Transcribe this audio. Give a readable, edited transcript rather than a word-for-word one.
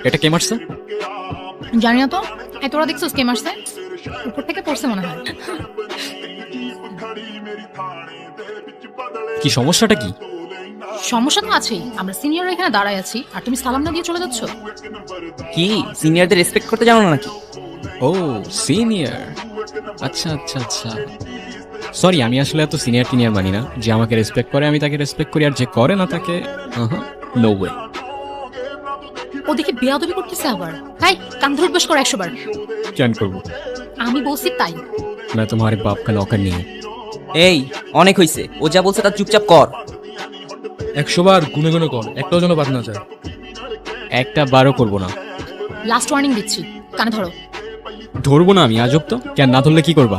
এটা কে মারছে? জানি না তো। এই তোরা দেখছিস কে মারছে? উপর থেকে পড়ছে মনে হয়। কি সমস্যাটা কি? সমস্যা তো আছেই, আমরা সিনিয়র এখানে দাঁড়ায় আছি আর তুমি সালাম না দিয়ে চলে যাচ্ছ। কি সিনিয়রদের রেসপেক্ট করতে জানো না নাকি? ও সিনিয়র, আচ্ছা আচ্ছা আচ্ছা। সরি, আমি আসলে এত সিনিয়র টিনিয়র মানি না। যে আমাকে রেসপেক্ট করে আমি তাকে রেসপেক্ট করি, আর যে করে না তাকে নো ওয়ে। ও দেখি বেয়াদবি করতেছে আবার। হাই, কান ধরে উঠবাস করো 100 বার। কেন করবো? আমি বলছি তাই। मैं तुम्हारे बाप का नौकर नहीं हूँ। এই অনেক হইছে, ও যা বলছে তা চুপচাপ কর। 100 বার গুনে গুনে কর, একটাও যেন বাদ না যায়। একটা বারও করবো না। লাস্ট ওয়ার্নিং দিচ্ছি, কানে ধরো। ধরবো না আমি, আজব তো। কেন না ধরলে কি করবা?